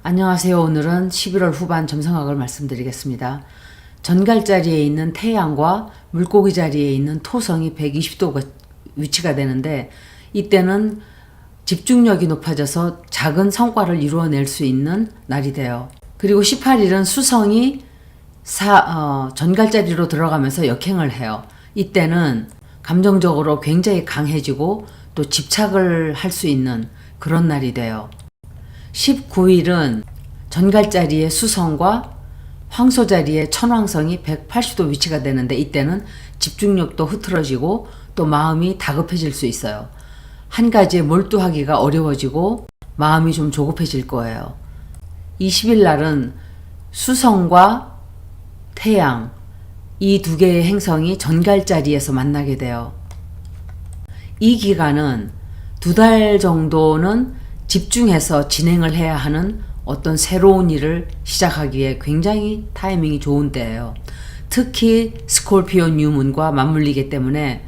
안녕하세요. 오늘은 11월 후반 점성학을 말씀드리겠습니다. 전갈자리에 있는 태양과 물고기 자리에 있는 토성이 120도 위치가 되는데 이때는 집중력이 높아져서 작은 성과를 이루어낼 수 있는 날이 돼요. 그리고 18일은 수성이 전갈자리로 들어가면서 역행을 해요. 이때는 감정적으로 굉장히 강해지고 또 집착을 할 수 있는 그런 날이 돼요. 19일은 전갈자리의 수성과 황소자리의 천왕성이 180도 위치가 되는데 이때는 집중력도 흐트러지고 또 마음이 다급해질 수 있어요. 한 가지에 몰두하기가 어려워지고 마음이 좀 조급해질 거예요. 20일 날은 수성과 태양 이 두 개의 행성이 전갈자리에서 만나게 돼요. 이 기간은 2달 정도는 집중해서 진행을 해야 하는 어떤 새로운 일을 시작하기에 굉장히 타이밍이 좋은 때예요. 특히 스콜피오 뉴문과 맞물리기 때문에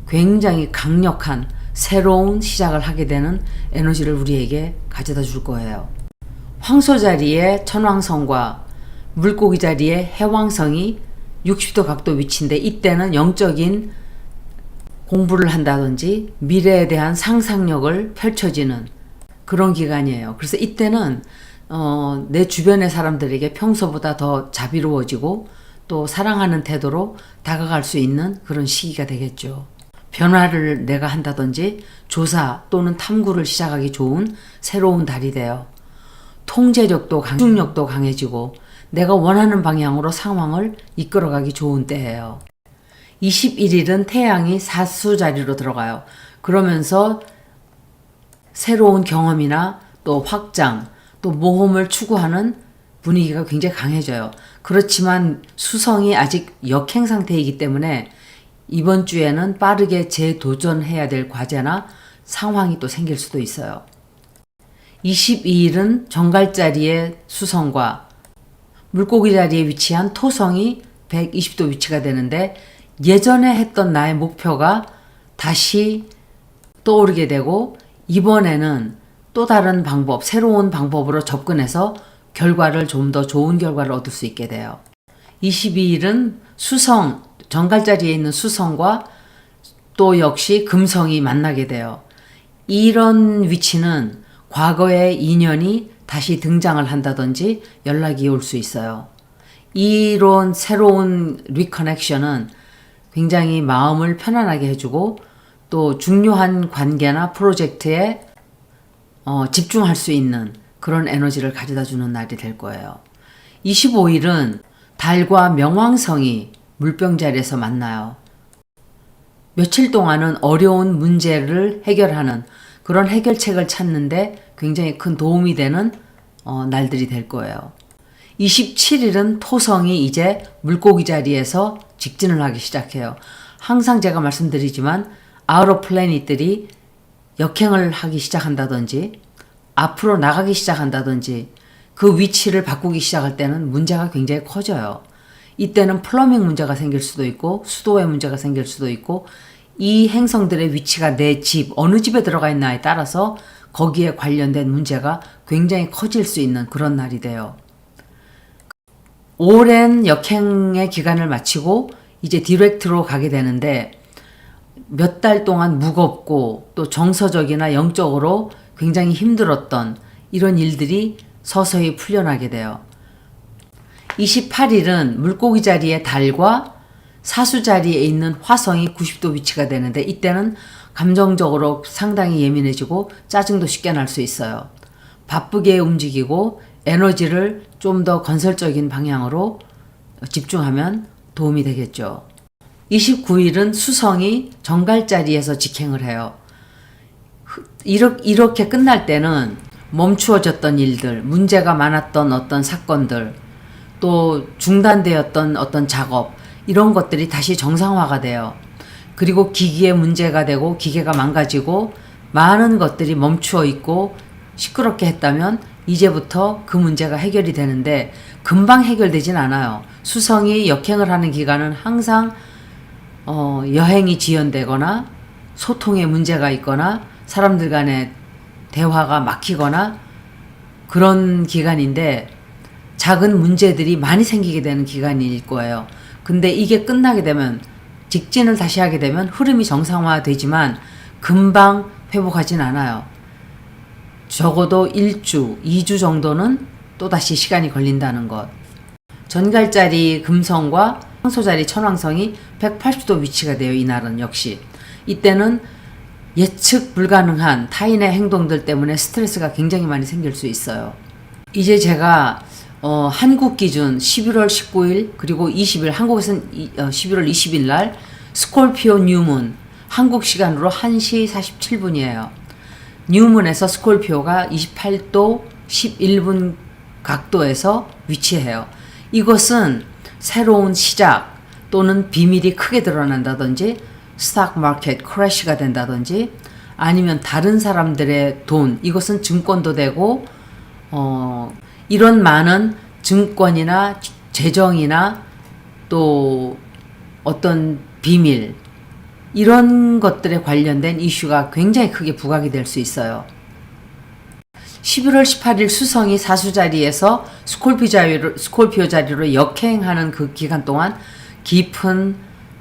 굉장히 강력한 새로운 시작을 하게 되는 에너지를 우리에게 가져다 줄 거예요. 황소 자리에 천왕성과 물고기 자리에 해왕성이 60도 각도 위치인데 이때는 영적인 공부를 한다든지 미래에 대한 상상력을 펼쳐지는 그런 기간이에요. 그래서 이때는 내 주변의 사람들에게 평소보다 더 자비로워지고 또 사랑하는 태도로 다가갈 수 있는 그런 시기가 되겠죠. 변화를 내가 한다든지 조사 또는 탐구를 시작하기 좋은 새로운 달이 돼요. 통제력도 집중력도 강해지고 내가 원하는 방향으로 상황을 이끌어가기 좋은 때예요. 21일은 태양이 사수 자리로 들어가요. 그러면서 새로운 경험이나 또 확장, 또 모험을 추구하는 분위기가 굉장히 강해져요. 그렇지만 수성이 아직 역행 상태이기 때문에 이번 주에는 빠르게 재도전해야 될 과제나 상황이 또 생길 수도 있어요. 22일은 정갈자리의 수성과 물고기 자리에 위치한 토성이 120도 위치가 되는데 예전에 했던 나의 목표가 다시 떠오르게 되고 이번에는 또 다른 방법, 새로운 방법으로 접근해서 결과를 좀 더 좋은 결과를 얻을 수 있게 돼요. 22일은 수성, 정갈자리에 있는 수성과 또 역시 금성이 만나게 돼요. 이런 위치는 과거의 인연이 다시 등장을 한다든지 연락이 올 수 있어요. 이런 새로운 리커넥션은 굉장히 마음을 편안하게 해주고 또 중요한 관계나 프로젝트에 집중할 수 있는 그런 에너지를 가져다 주는 날이 될 거예요. 25일은 달과 명왕성이 물병자리에서 만나요. 며칠 동안은 어려운 문제를 해결하는 그런 해결책을 찾는데 굉장히 큰 도움이 되는 날들이 될 거예요. 27일은 토성이 이제 물고기 자리에서 직진을 하기 시작해요. 항상 제가 말씀드리지만 아우터 플래닛들이 역행을 하기 시작한다든지 앞으로 나가기 시작한다든지 그 위치를 바꾸기 시작할 때는 문제가 굉장히 커져요. 이때는 플러밍 문제가 생길 수도 있고 수도의 문제가 생길 수도 있고 이 행성들의 위치가 내 집, 어느 집에 들어가 있나에 따라서 거기에 관련된 문제가 굉장히 커질 수 있는 그런 날이 돼요. 오랜 역행의 기간을 마치고 이제 디렉트로 가게 되는데 몇 달 동안 무겁고 또 정서적이나 영적으로 굉장히 힘들었던 이런 일들이 서서히 풀려나게 돼요. 28일은 물고기 자리에 달과 사수 자리에 있는 화성이 90도 위치가 되는데 이때는 감정적으로 상당히 예민해지고 짜증도 쉽게 날 수 있어요. 바쁘게 움직이고 에너지를 좀 더 건설적인 방향으로 집중하면 도움이 되겠죠. 29일은 수성이 정갈자리에서 직행을 해요. 이렇게 끝날 때는 멈추어졌던 일들, 문제가 많았던 어떤 사건들, 또 중단되었던 어떤 작업, 이런 것들이 다시 정상화가 돼요. 그리고 기기에 문제가 되고 기계가 망가지고 많은 것들이 멈추어 있고 시끄럽게 했다면 이제부터 그 문제가 해결이 되는데 금방 해결되진 않아요. 수성이 역행을 하는 기간은 항상 여행이 지연되거나 소통에 문제가 있거나 사람들 간의 대화가 막히거나 그런 기간인데 작은 문제들이 많이 생기게 되는 기간일 거예요. 근데 이게 끝나게 되면 직진을 다시 하게 되면 흐름이 정상화되지만 금방 회복하진 않아요. 적어도 1주, 2주 정도는 또다시 시간이 걸린다는 것. 전갈자리 금성과 황소자리 천왕성이 180도 위치가 돼요. 이날은 역시. 이때는 예측 불가능한 타인의 행동들 때문에 스트레스가 굉장히 많이 생길 수 있어요. 이제 제가 한국 기준 11월 19일 그리고 20일 한국에서는 11월 20일 날 스콜피오 뉴문 한국 시간으로 1시 47분이에요. 뉴문에서 스콜피오가 28도 11분 각도에서 위치해요. 이것은 새로운 시작 또는 비밀이 크게 드러난다든지 스탁 마켓 크래시가 된다든지 아니면 다른 사람들의 돈, 이것은 증권도 되고 이런 많은 증권이나 재정이나 또 어떤 비밀 이런 것들에 관련된 이슈가 굉장히 크게 부각이 될 수 있어요. 11월 18일 수성이 사수자리에서 스콜피오 자리로 역행하는 그 기간 동안 깊은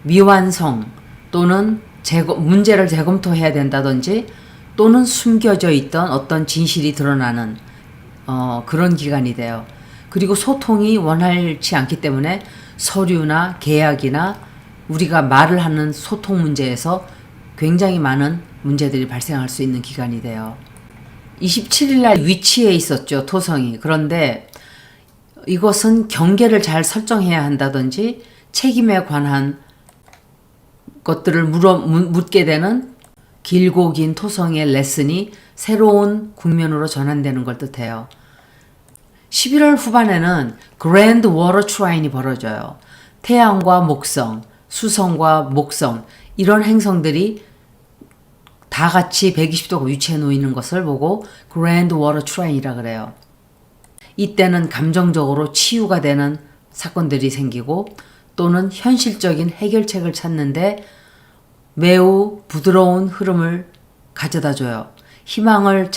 미완성 또는 문제를 재검토해야 된다든지 또는 숨겨져 있던 어떤 진실이 드러나는 그런 기간이 돼요. 그리고 소통이 원활치 않기 때문에 서류나 계약이나 우리가 말을 하는 소통 문제에서 굉장히 많은 문제들이 발생할 수 있는 기간이 돼요. 27일 날 위치에 있었죠, 토성이. 그런데 이것은 경계를 잘 설정해야 한다든지 책임에 관한 것들을 묻게 되는 길고 긴 토성의 레슨이 새로운 국면으로 전환되는 걸 뜻해요. 11월 후반에는 그랜드 워터 트라인이 벌어져요. 태양과 목성, 수성과 목성 이런 행성들이 다 같이 120도 위치해 놓이는 것을 보고 그랜드 워터 트라인이라 그래요. 이때는 감정적으로 치유가 되는 사건들이 생기고 또는 현실적인 해결책을 찾는데 매우 부드러운 흐름을 가져다 줘요. 희망을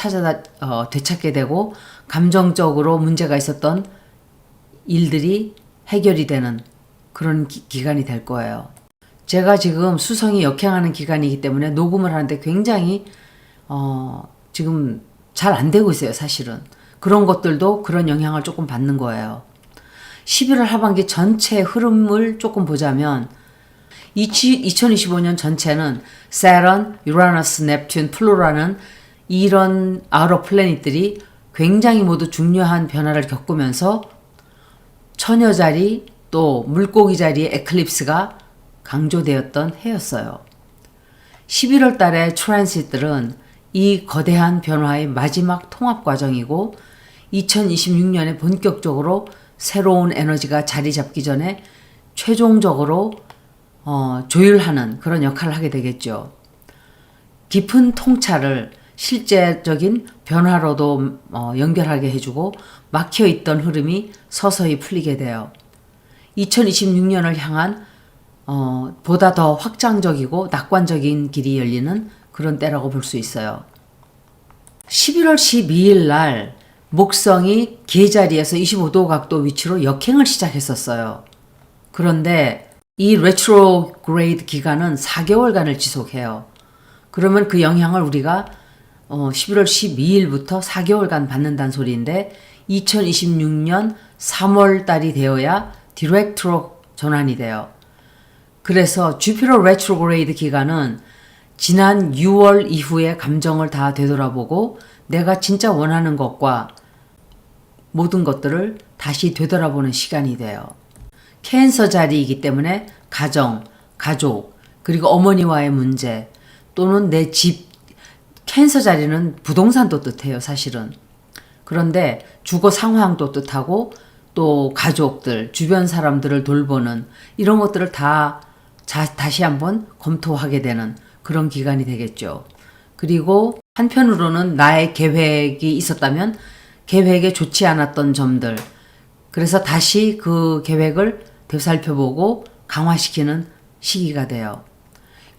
되찾게 되고 감정적으로 문제가 있었던 일들이 해결이 되는 그런 기간이 될 거예요. 제가 지금 수성이 역행하는 기간이기 때문에 녹음을 하는데 굉장히 지금 잘 안 되고 있어요, 사실은. 그런 것들도 그런 영향을 조금 받는 거예요. 11월 하반기 전체 흐름을 조금 보자면 2025년 전체는 세런, 유라너스, 넵튠, 플루토라는 이런 아우터 플래닛들이 굉장히 모두 중요한 변화를 겪으면서 처녀자리 또 물고기 자리의 에클립스가 강조되었던 해였어요. 11월 달의 트랜시트들은 이 거대한 변화의 마지막 통합 과정이고 2026년에 본격적으로 새로운 에너지가 자리 잡기 전에 최종적으로 조율하는 그런 역할을 하게 되겠죠. 깊은 통찰을 실제적인 변화로도 연결하게 해주고 막혀있던 흐름이 서서히 풀리게 돼요. 2026년을 향한 보다 더 확장적이고 낙관적인 길이 열리는 그런 때라고 볼 수 있어요. 11월 12일 날 목성이 계자리에서 25도 각도 위치로 역행을 시작했었어요. 그런데 이 레트로그레이드 기간은 4개월간을 지속해요. 그러면 그 영향을 우리가 11월 12일부터 4개월간 받는다는 소리인데 2026년 3월 달이 되어야 디렉트로 전환이 돼요. 그래서 주피터 레트로그레이드 기간은 지난 6월 이후의 감정을 다 되돌아보고 내가 진짜 원하는 것과 모든 것들을 다시 되돌아보는 시간이 돼요. 캔서 자리이기 때문에 가정, 가족, 그리고 어머니와의 문제 또는 내 집, 캔서 자리는 부동산도 뜻해요, 사실은. 그런데 주거 상황도 뜻하고 또 가족들, 주변 사람들을 돌보는 이런 것들을 다 다시 한번 검토하게 되는 그런 기간이 되겠죠. 그리고 한편으로는 나의 계획이 있었다면 계획에 좋지 않았던 점들, 그래서 다시 그 계획을 되살펴보고 강화시키는 시기가 돼요.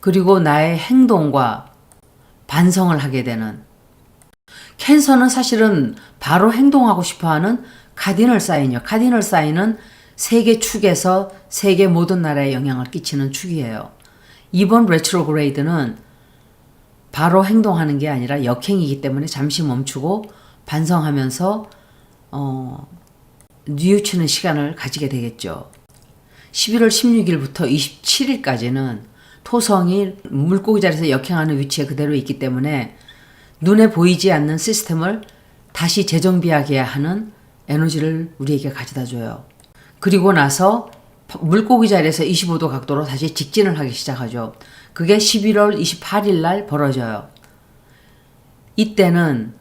그리고 나의 행동과 반성을 하게 되는 캔서는 사실은 바로 행동하고 싶어하는 카디널 사인이요. 카디널 사인은 세계 축에서 세계 모든 나라에 영향을 끼치는 축이에요. 이번 레트로그레이드는 바로 행동하는 게 아니라 역행이기 때문에 잠시 멈추고 반성하면서 뉘우치는 시간을 가지게 되겠죠. 11월 16일부터 27일까지는 토성이 물고기 자리에서 역행하는 위치에 그대로 있기 때문에 눈에 보이지 않는 시스템을 다시 재정비하게 하는 에너지를 우리에게 가져다 줘요. 그리고 나서 물고기 자리에서 25도 각도로 다시 직진을 하기 시작하죠. 그게 11월 28일 날 벌어져요. 이때는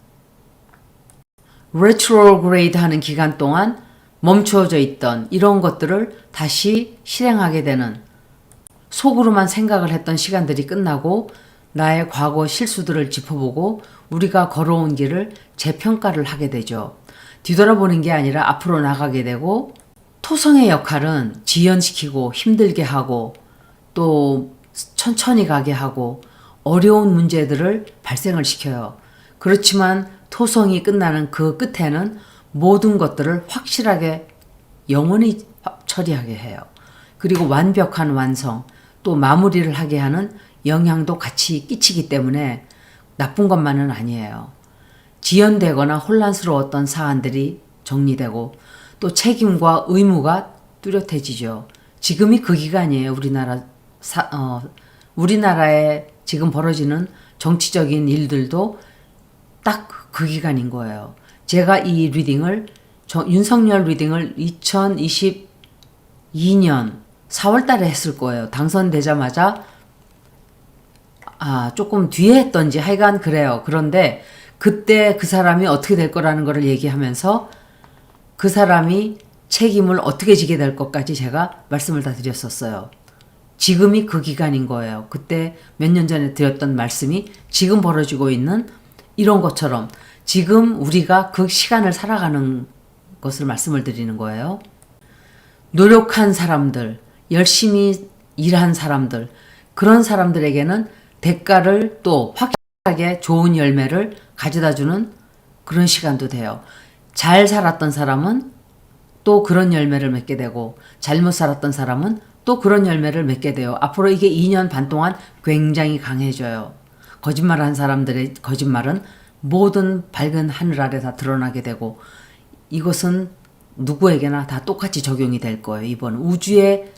레트로그레이드 하는 기간 동안 멈추어져 있던 이런 것들을 다시 실행하게 되는, 속으로만 생각을 했던 시간들이 끝나고 나의 과거 실수들을 짚어보고 우리가 걸어온 길을 재평가를 하게 되죠. 뒤돌아보는 게 아니라 앞으로 나가게 되고, 토성의 역할은 지연시키고 힘들게 하고 또 천천히 가게 하고 어려운 문제들을 발생을 시켜요. 그렇지만 토성이 끝나는 그 끝에는 모든 것들을 확실하게 영원히 처리하게 해요. 그리고 완벽한 완성, 또 마무리를 하게 하는 영향도 같이 끼치기 때문에 나쁜 것만은 아니에요. 지연되거나 혼란스러웠던 사안들이 정리되고 또 책임과 의무가 뚜렷해지죠. 지금이 그 기간이에요. 우리나라에 지금 벌어지는 정치적인 일들도 딱 그 기간인 거예요. 제가 이 리딩을, 윤석열 리딩을 2022년 4월 달에 했을 거예요. 당선되자마자 조금 뒤에 했던지 하여간 그래요. 그런데 그때 그 사람이 어떻게 될 거라는 거를 얘기하면서 그 사람이 책임을 어떻게 지게 될 것까지 제가 말씀을 다 드렸었어요. 지금이 그 기간인 거예요. 그때 몇 년 전에 드렸던 말씀이 지금 벌어지고 있는 이런 것처럼 지금 우리가 그 시간을 살아가는 것을 말씀을 드리는 거예요. 노력한 사람들, 열심히 일한 사람들, 그런 사람들에게는 대가를 또 확실하게 좋은 열매를 가져다주는 그런 시간도 돼요. 잘 살았던 사람은 또 그런 열매를 맺게 되고 잘못 살았던 사람은 또 그런 열매를 맺게 돼요. 앞으로 이게 2년 반 동안 굉장히 강해져요. 거짓말한 사람들의 거짓말은 모든 밝은 하늘 아래 다 드러나게 되고 이것은 누구에게나 다 똑같이 적용이 될 거예요. 이번 우주의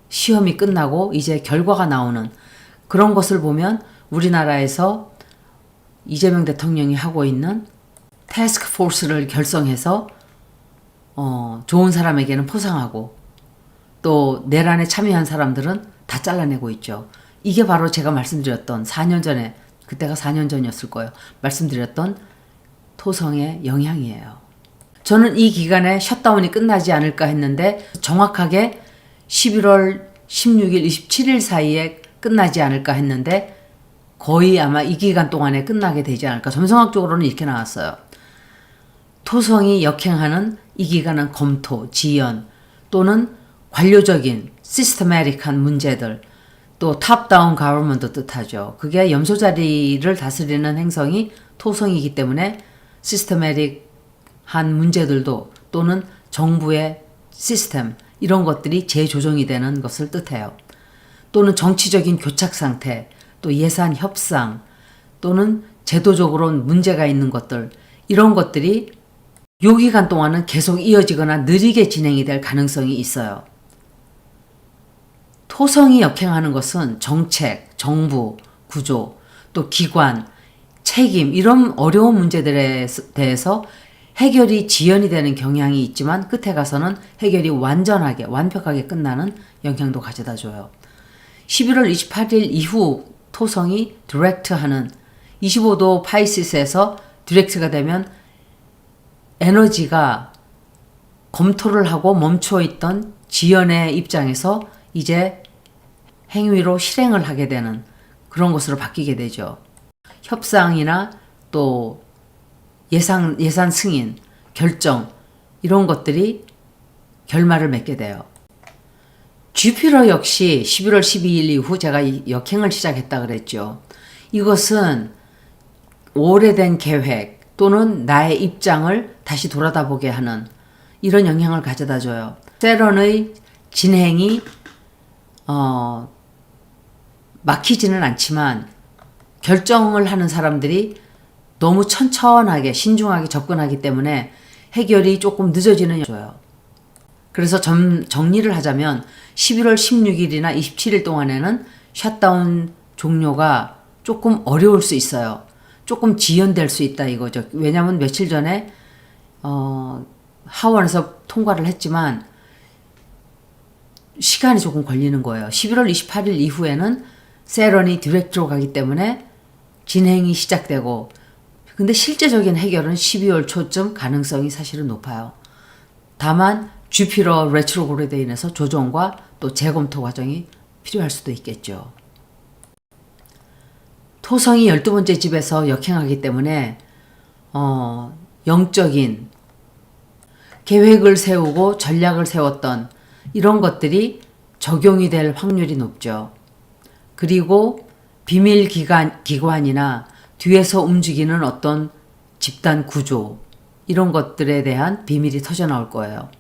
시험이 끝나고 이제 결과가 나오는 그런 것을 보면 우리나라에서 이재명 대통령이 하고 있는 태스크 포스를 결성해서 좋은 사람에게는 포상하고 또 내란에 참여한 사람들은 다 잘라내고 있죠. 이게 바로 제가 말씀드렸던 4년 전에, 그때가 4년 전이었을 거예요. 말씀드렸던 토성의 영향이에요. 저는 이 기간에 셧다운이 끝나지 않을까 했는데 정확하게 11월 16일, 27일 사이에 끝나지 않을까 했는데 거의 아마 이 기간 동안에 끝나게 되지 않을까. 점성학적으로는 이렇게 나왔어요. 토성이 역행하는 이 기간은 검토, 지연 또는 관료적인 시스테매틱한 문제들, 또 탑다운 가버먼트 뜻하죠. 그게 염소 자리를 다스리는 행성이 토성이기 때문에 시스테매틱한 문제들도 또는 정부의 시스템 이런 것들이 재조정이 되는 것을 뜻해요. 또는 정치적인 교착 상태, 또 예산 협상 또는 제도적으로 문제가 있는 것들, 이런 것들이 요 기간 동안은 계속 이어지거나 느리게 진행이 될 가능성이 있어요. 토성이 역행하는 것은 정책, 정부, 구조, 또 기관, 책임 이런 어려운 문제들에 대해서 해결이 지연이 되는 경향이 있지만 끝에 가서는 해결이 완전하게 완벽하게 끝나는 영향도 가져다 줘요. 11월 28일 이후 토성이 디렉트하는 25도 파이시스에서 디렉트가 되면 에너지가 검토를 하고 멈춰 있던 지연의 입장에서 이제 행위로 실행을 하게 되는 그런 것으로 바뀌게 되죠. 협상이나 또 예산 승인, 결정 이런 것들이 결말을 맺게 돼요. 주피터 역시 11월 12일 이후 제가 역행을 시작했다 그랬죠. 이것은 오래된 계획 또는 나의 입장을 다시 돌아다보게 하는 이런 영향을 가져다 줘요. 세런의 진행이 막히지는 않지만 결정을 하는 사람들이 너무 천천하게 신중하게 접근하기 때문에 해결이 조금 늦어지는 거예요. 그래서 정리를 하자면 11월 16일이나 27일 동안에는 셧다운 종료가 조금 어려울 수 있어요. 조금 지연될 수 있다 이거죠. 왜냐하면 며칠 전에 하원에서 통과를 했지만 시간이 조금 걸리는 거예요. 11월 28일 이후에는 세런이 디렉트로 가기 때문에 진행이 시작되고, 근데 실제적인 해결은 12월 초쯤 가능성이 사실은 높아요. 다만 주피터 레트로그레이드에 인해서 조정과 또 재검토 과정이 필요할 수도 있겠죠. 토성이 12번째 집에서 역행하기 때문에 영적인 계획을 세우고 전략을 세웠던 이런 것들이 적용이 될 확률이 높죠. 그리고 비밀 기관이나 뒤에서 움직이는 어떤 집단 구조 이런 것들에 대한 비밀이 터져 나올 거예요.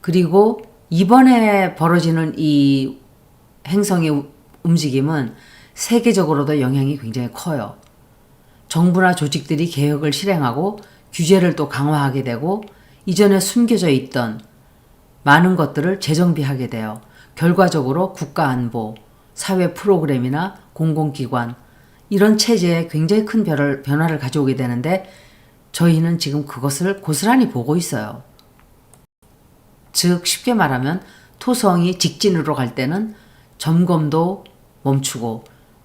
그리고 이번에 벌어지는 이 행성의 움직임은 세계적으로도 영향이 굉장히 커요. 정부나 조직들이 개혁을 실행하고 규제를 또 강화하게 되고 이전에 숨겨져 있던 많은 것들을 재정비하게 돼요. 결과적으로 국가안보, 사회 프로그램이나 공공기관 이런 체제에 굉장히 큰 변화를 가져오게 되는데 저희는 지금 그것을 고스란히 보고 있어요. 즉 쉽게 말하면 토성이 직진으로 갈 때는 점검도 멈추고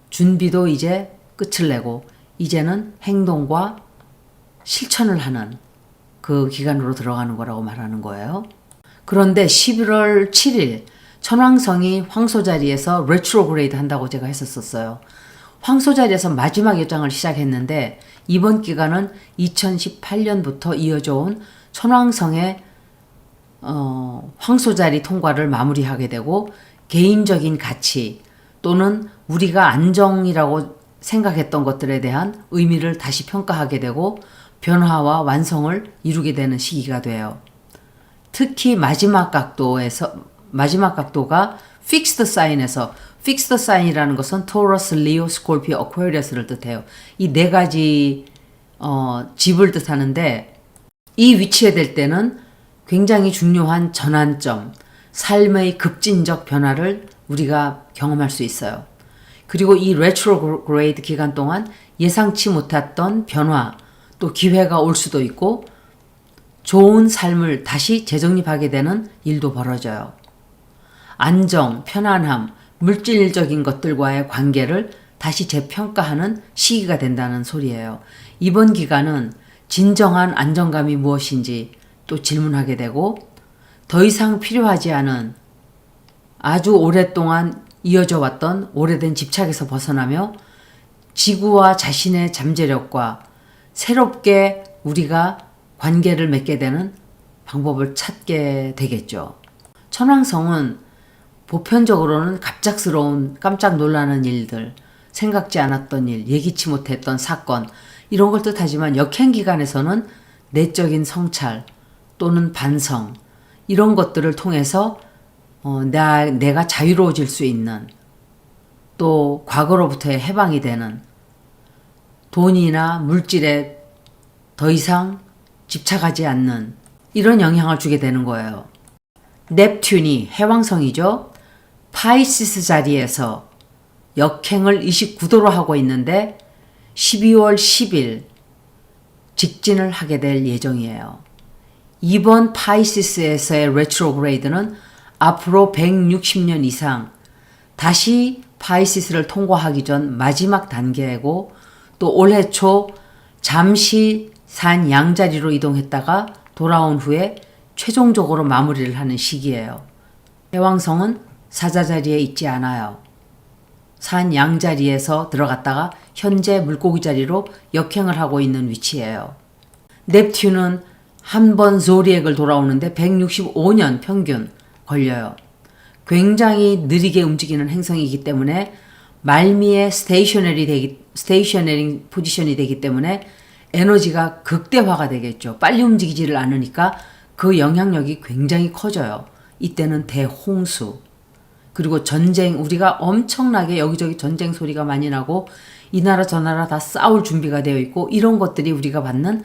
준비도 이제 끝을 내고 이제는 행동과 실천을 하는 그 기간으로 들어가는 거라고 말하는 거예요. 그런데 11월 7일 천왕성이 황소자리에서 레트로그레이드 한다고 제가 했었어요. 황소자리에서 마지막 여정을 시작했는데 이번 기간은 2018년부터 이어져 온 천왕성의 황소자리 통과를 마무리하게 되고 개인적인 가치 또는 우리가 안정이라고 생각했던 것들에 대한 의미를 다시 평가하게 되고 변화와 완성을 이루게 되는 시기가 돼요. 특히 마지막 각도가 fixed sign에서 fixed sign이라는 것은 Taurus, Leo, Scorpio, Aquarius를 뜻해요. 이 네 가지 집을 뜻하는데 이 위치에 될 때는 굉장히 중요한 전환점, 삶의 급진적 변화를 우리가 경험할 수 있어요. 그리고 이 레트로그레이드 기간 동안 예상치 못했던 변화, 또 기회가 올 수도 있고 좋은 삶을 다시 재정립하게 되는 일도 벌어져요. 안정, 편안함, 물질적인 것들과의 관계를 다시 재평가하는 시기가 된다는 소리예요. 이번 기간은 진정한 안정감이 무엇인지 또 질문하게 되고 더 이상 필요하지 않은 아주 오랫동안 이어져 왔던 오래된 집착에서 벗어나며 지구와 자신의 잠재력과 새롭게 우리가 관계를 맺게 되는 방법을 찾게 되겠죠. 천왕성은 보편적으로는 갑작스러운 깜짝 놀라는 일들, 생각지 않았던 일, 예기치 못했던 사건 이런 걸 뜻하지만 역행 기간에서는 내적인 성찰 또는 반성 이런 것들을 통해서 내가 자유로워질 수 있는 또 과거로부터의 해방이 되는 돈이나 물질에 더 이상 집착하지 않는 이런 영향을 주게 되는 거예요. 넵튠이 해왕성이죠. 파이시스 자리에서 역행을 29도로 하고 있는데 12월 10일 직진을 하게 될 예정이에요. 이번 파이시스에서의 레트로그레이드는 앞으로 160년 이상 다시 파이시스를 통과하기 전 마지막 단계이고 또 올해 초 잠시 산 양자리로 이동했다가 돌아온 후에 최종적으로 마무리를 하는 시기예요. 해왕성은 사자자리에 있지 않아요. 산 양자리에서 들어갔다가 현재 물고기 자리로 역행을 하고 있는 위치예요. 넵튠은 한 번 조리액을 돌아오는데 165년 평균 걸려요. 굉장히 느리게 움직이는 행성이기 때문에 말미에 스테이셔너링 포지션이 되기 때문에 에너지가 극대화가 되겠죠. 빨리 움직이지를 않으니까 그 영향력이 굉장히 커져요. 이때는 대홍수, 그리고 전쟁, 우리가 엄청나게 여기저기 전쟁 소리가 많이 나고 이 나라 저 나라 다 싸울 준비가 되어 있고, 이런 것들이 우리가 받는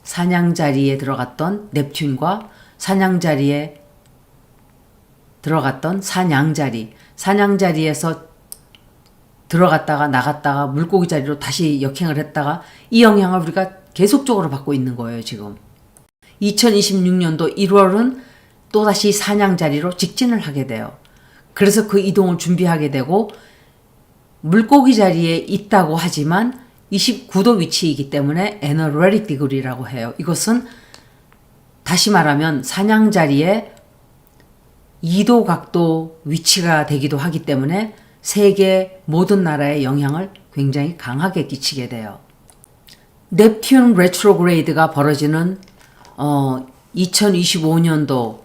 사냥자리에 들어갔던 넵튠과 사냥자리에 들어갔던 사냥자리에서 들어갔다가 나갔다가 물고기 자리로 다시 역행을 했다가 이 영향을 우리가 계속적으로 받고 있는 거예요, 지금. 2026년도 1월은 또다시 사냥자리로 직진을 하게 돼요. 그래서 그 이동을 준비하게 되고, 물고기 자리에 있다고 하지만 29도 위치이기 때문에 에너레틱 디그리라고 해요. 이것은 다시 말하면 사냥자리에 2도 각도 위치가 되기도 하기 때문에 세계 모든 나라에 영향을 굉장히 강하게 끼치게 돼요. 넵튠 레트로그레이드가 벌어지는 2025년도,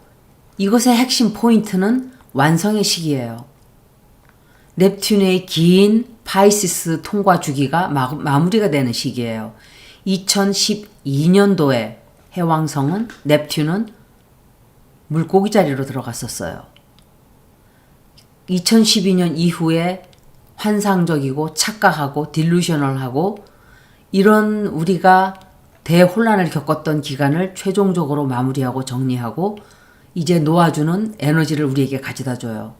이것의 핵심 포인트는 완성의 시기예요. 넵튠의 긴 파이시스 통과 주기가 마무리가 되는 시기예요. 2012년도에 해왕성은 넵튠은 물고기 자리로 들어갔었어요. 2012년 이후에 환상적이고 착각하고 딜루셔널하고 이런 우리가 대혼란을 겪었던 기간을 최종적으로 마무리하고 정리하고 이제 놓아주는 에너지를 우리에게 가져다 줘요.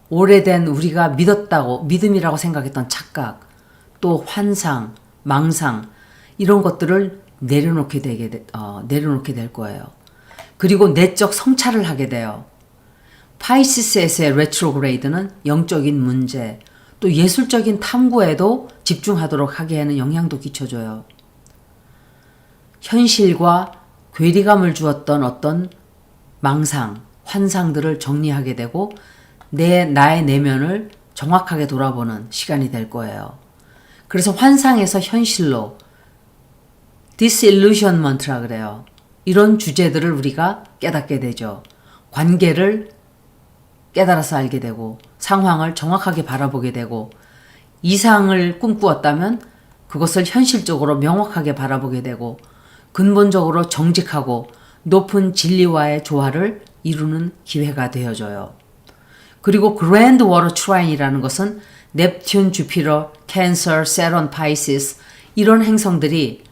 오래된 우리가 믿음이라고 생각했던 착각, 또 환상, 망상, 이런 것들을 내려놓게 될 거예요. 그리고 내적 성찰을 하게 돼요. 파이시스에서의 레트로그레이드는 영적인 문제, 또 예술적인 탐구에도 집중하도록 하게 하는 영향도 끼쳐줘요. 현실과 괴리감을 주었던 어떤 망상, 환상들을 정리하게 되고 나의 내면을 정확하게 돌아보는 시간이 될 거예요. 그래서 환상에서 현실로 disillusionment라 그래요. 이런 주제들을 우리가 깨닫게 되죠. 관계를 깨달아서 알게 되고 상황을 정확하게 바라보게 되고 이상을 꿈꾸었다면 그것을 현실적으로 명확하게 바라보게 되고 근본적으로 정직하고 높은 진리와의 조화를 이루는 기회가 되어져요. 그리고 그랜드 워터 트라인이라는 것은 넵튠, 주피터, 캔서, 세런, 파이시스 이런 행성들이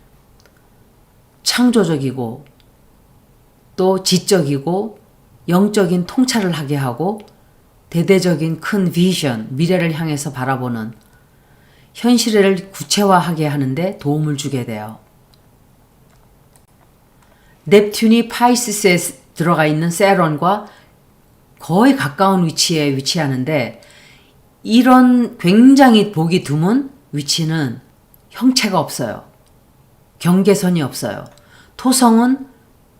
창조적이고 또 지적이고 영적인 통찰을 하게 하고 대대적인 큰 비전, 미래를 향해서 바라보는 현실을 구체화하게 하는데 도움을 주게 돼요. 넵튠이 파이시스에 들어가 있는 세론과 거의 가까운 위치에 위치하는데 이런 굉장히 보기 드문 위치는 형체가 없어요. 경계선이 없어요. 토성은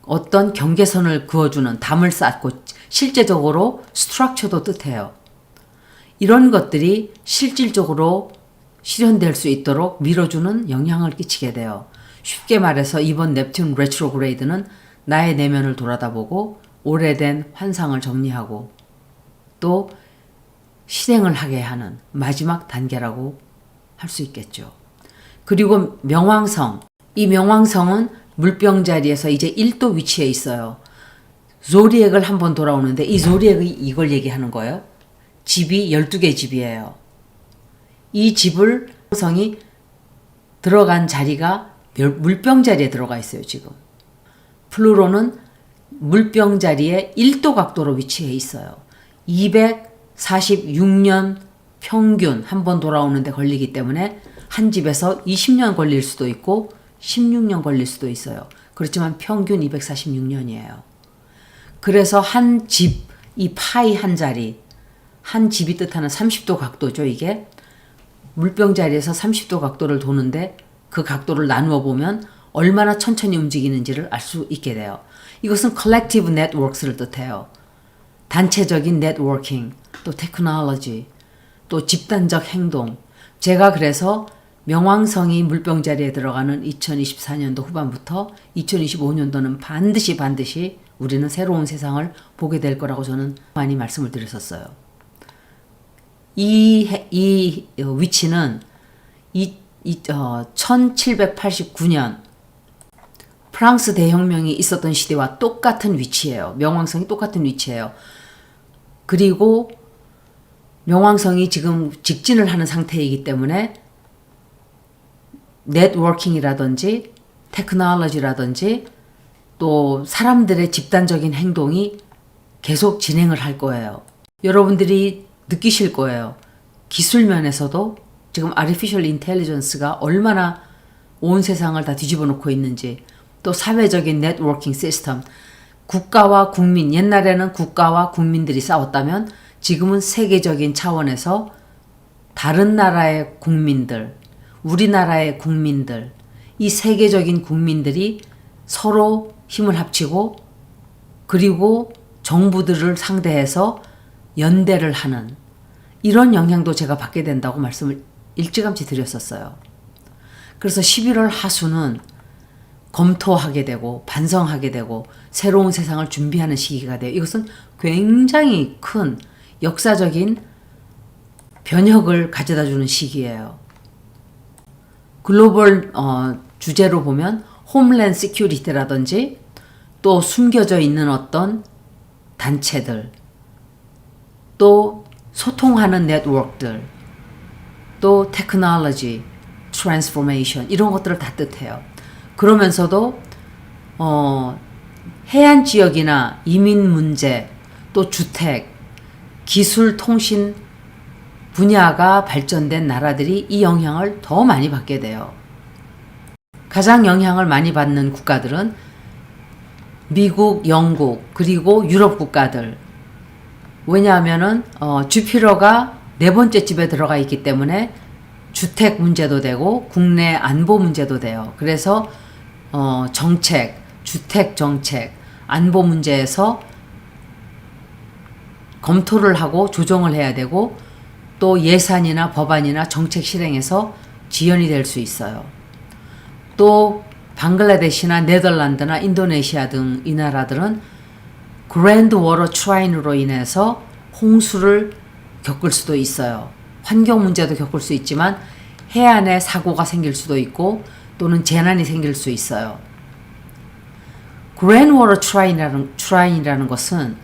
어떤 경계선을 그어주는 담을 쌓고 실제적으로 스트럭처도 뜻해요. 이런 것들이 실질적으로 실현될 수 있도록 밀어주는 영향을 끼치게 돼요. 쉽게 말해서 이번 넵튠 레트로그레이드는 나의 내면을 돌아다보고 오래된 환상을 정리하고 또 실행을 하게 하는 마지막 단계라고 할 수 있겠죠. 그리고 명왕성, 이 명왕성은 물병 자리에서 이제 1도 위치해 있어요. 조리액을 한번 돌아오는데 이 조리액이 이걸 얘기하는 거예요. 집이 12개 집이에요. 이 집을 성이 들어간 자리가 물병 자리에 들어가 있어요, 지금. 플루토는 물병 자리에 1도 각도로 위치해 있어요. 246년 평균 한 번 돌아오는데 걸리기 때문에 한 집에서 20년 걸릴 수도 있고 16년 걸릴 수도 있어요. 그렇지만 평균 246년이에요. 그래서 한 집, 이 파이 한 자리, 한 집이 뜻하는 30도 각도죠, 이게. 물병 자리에서 30도 각도를 도는데 그 각도를 나누어 보면 얼마나 천천히 움직이는지를 알 수 있게 돼요. 이것은 collective networks를 뜻해요. 단체적인 네트워킹, 또 테크놀로지, 또 집단적 행동. 제가 그래서 명왕성이 물병 자리에 들어가는 2024년도 후반부터 2025년도는 반드시 우리는 새로운 세상을 보게 될 거라고 저는 많이 말씀을 드렸었어요. 이 위치는 1789년 프랑스 대혁명이 있었던 시대와 똑같은 위치예요. 명왕성이 똑같은 위치예요. 그리고 명왕성이 지금 직진을 하는 상태이기 때문에 네트워킹이라든지 테크놀로지라든지 또 사람들의 집단적인 행동이 계속 진행을 할 거예요. 여러분들이 느끼실 거예요. 기술 면에서도 지금 Artificial Intelligence가 얼마나 온 세상을 다 뒤집어 놓고 있는지, 또 사회적인 네트워킹 시스템, 국가와 국민, 옛날에는 국가와 국민들이 싸웠다면 지금은 세계적인 차원에서 다른 나라의 국민들, 우리나라의 국민들, 이 세계적인 국민들이 서로 힘을 합치고 그리고 정부들을 상대해서 연대를 하는 이런 영향도 제가 받게 된다고 말씀을 일찌감치 드렸었어요. 그래서 11월 하순은 검토하게 되고 반성하게 되고 새로운 세상을 준비하는 시기가 돼요. 이것은 굉장히 큰 역사적인 변혁을 가져다주는 시기예요. 글로벌 주제로 보면 홈랜드 시큐리티라든지 또 숨겨져 있는 어떤 단체들, 또 소통하는 네트워크들, 또 테크놀로지, 트랜스포메이션 이런 것들을 다 뜻해요. 그러면서도 해안 지역이나 이민 문제, 또 주택, 기술, 통신 분야가 발전된 나라들이 이 영향을 더 많이 받게 돼요. 가장 영향을 많이 받는 국가들은 미국, 영국, 그리고 유럽 국가들. 왜냐하면은 주피터가 네 번째 집에 들어가 있기 때문에 주택 문제도 되고 국내 안보 문제도 돼요. 그래서 정책, 주택 정책, 안보 문제에서 검토를 하고 조정을 해야 되고 또 예산이나 법안이나 정책 실행에서 지연이 될 수 있어요. 또 방글라데시나 네덜란드나 인도네시아 등 이 나라들은 그랜드 워터 트라인으로 인해서 홍수를 겪을 수도 있어요. 환경 문제도 겪을 수 있지만 해안에 사고가 생길 수도 있고 또는 재난이 생길 수 있어요. 그랜드 워터 트라인이라는 것은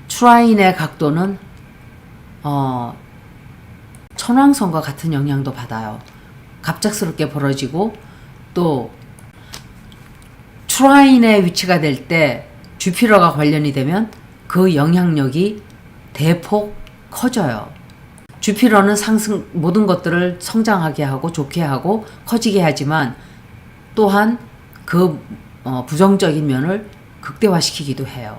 트라인의 각도는 천왕성과 같은 영향도 받아요. 갑작스럽게 벌어지고 또 트라인의 위치가 될 때 주피터가 관련이 되면 그 영향력이 대폭 커져요. 주피터는 모든 것들을 성장하게 하고 좋게 하고 커지게 하지만 또한 그 부정적인 면을 극대화시키기도 해요.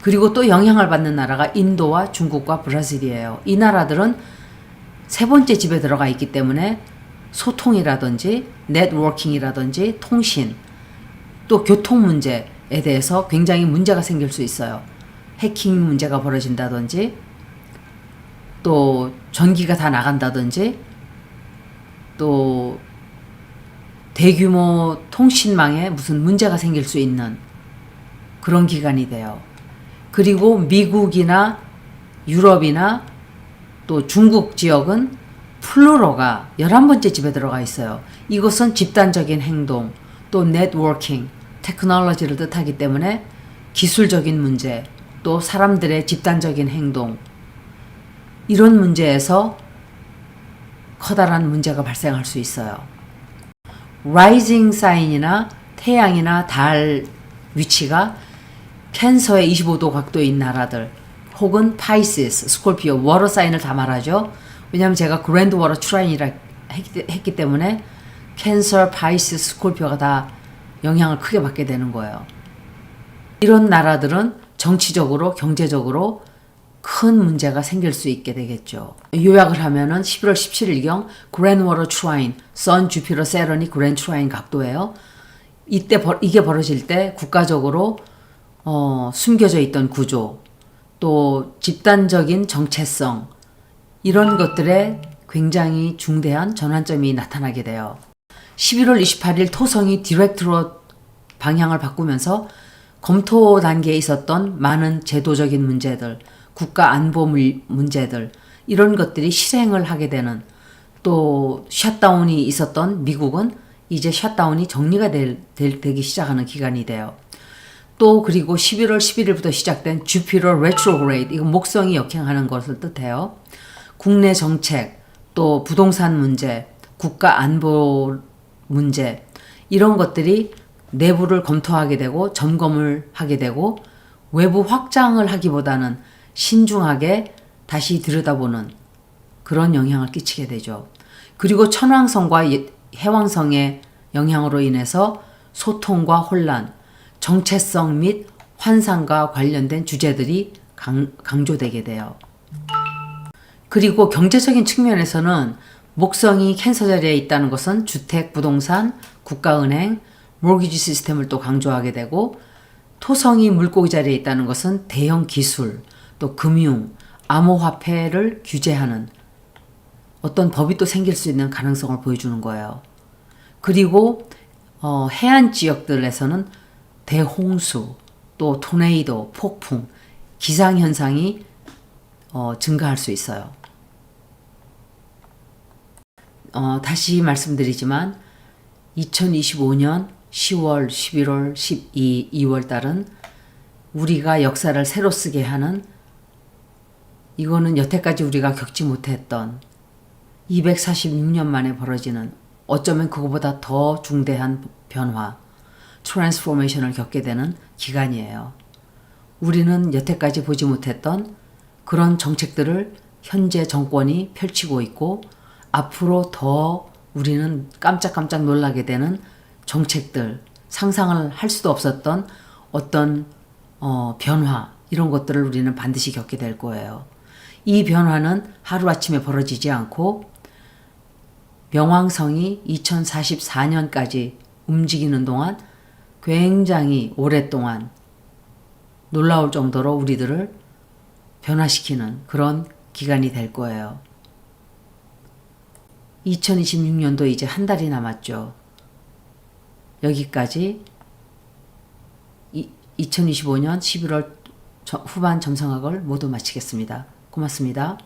그리고 또 영향을 받는 나라가 인도와 중국과 브라질이에요. 이 나라들은 세 번째 집에 들어가 있기 때문에 소통이라든지 네트워킹이라든지 통신, 또 교통 문제에 대해서 굉장히 문제가 생길 수 있어요. 해킹 문제가 벌어진다든지 또 전기가 다 나간다든지 또 대규모 통신망에 무슨 문제가 생길 수 있는 그런 기간이 돼요. 그리고 미국이나 유럽이나 또 중국 지역은 플루로가 11번째 집에 들어가 있어요. 이것은 집단적인 행동, 또 네트워킹, 테크놀로지를 뜻하기 때문에 기술적인 문제, 또 사람들의 집단적인 행동, 이런 문제에서 커다란 문제가 발생할 수 있어요. 라이징 사인이나 태양이나 달 위치가 캔서의 25도 각도인 나라들 혹은 파이시스, 스콜피오, 워터 사인을 다 말하죠. 왜냐하면 제가 그랜드 워터 트라인이라 했기 때문에 캔서, 파이시스, 스콜피오가 다 영향을 크게 받게 되는 거예요. 이런 나라들은 정치적으로, 경제적으로 큰 문제가 생길 수 있게 되겠죠. 요약을 하면은 11월 17일경 그랜드 워터 트라인, 선, 주피터, 세런이 그랜드 트라인 각도예요. 이때 이게 벌어질 때 국가적으로 숨겨져 있던 구조, 또 집단적인 정체성, 이런 것들에 굉장히 중대한 전환점이 나타나게 돼요. 11월 28일 토성이 디렉트로 방향을 바꾸면서 검토 단계에 있었던 많은 제도적인 문제들, 국가 안보 문제들, 이런 것들이 실행을 하게 되는, 또 셧다운이 있었던 미국은 이제 셧다운이 정리가 되기 시작하는 기간이 돼요. 또 그리고 11월 11일부터 시작된 주피터 레트로그레이드, 이건 목성이 역행하는 것을 뜻해요. 국내 정책, 또 부동산 문제, 국가 안보 문제, 이런 것들이 내부를 검토하게 되고 점검을 하게 되고 외부 확장을 하기보다는 신중하게 다시 들여다보는 그런 영향을 끼치게 되죠. 그리고 천왕성과 해왕성의 영향으로 인해서 소통과 혼란, 정체성 및 환상과 관련된 주제들이 강조되게 돼요. 그리고 경제적인 측면에서는 목성이 캔서 자리에 있다는 것은 주택, 부동산, 국가은행, 모기지 시스템을 또 강조하게 되고, 토성이 물고기 자리에 있다는 것은 대형 기술, 또 금융, 암호화폐를 규제하는 어떤 법이 또 생길 수 있는 가능성을 보여주는 거예요. 그리고 해안 지역들에서는 대홍수, 또 토네이도, 폭풍, 기상현상이 증가할 수 있어요. 다시 말씀드리지만 2025년 10월, 11월, 12, 2월 달은 우리가 역사를 새로 쓰게 하는, 이거는 여태까지 우리가 겪지 못했던 246년 만에 벌어지는, 어쩌면 그거보다 더 중대한 변화, 트랜스포메이션을 겪게 되는 기간이에요. 우리는 여태까지 보지 못했던 그런 정책들을 현재 정권이 펼치고 있고, 앞으로 더 우리는 깜짝깜짝 놀라게 되는 정책들, 상상을 할 수도 없었던 어떤 변화, 이런 것들을 우리는 반드시 겪게 될 거예요. 이 변화는 하루아침에 벌어지지 않고 명왕성이 2044년까지 움직이는 동안 굉장히 오랫동안 놀라울 정도로 우리들을 변화시키는 그런 기간이 될 거예요. 2026년도 이제 한 달이 남았죠. 여기까지 2025년 11월 후반 점성학을 모두 마치겠습니다. 고맙습니다.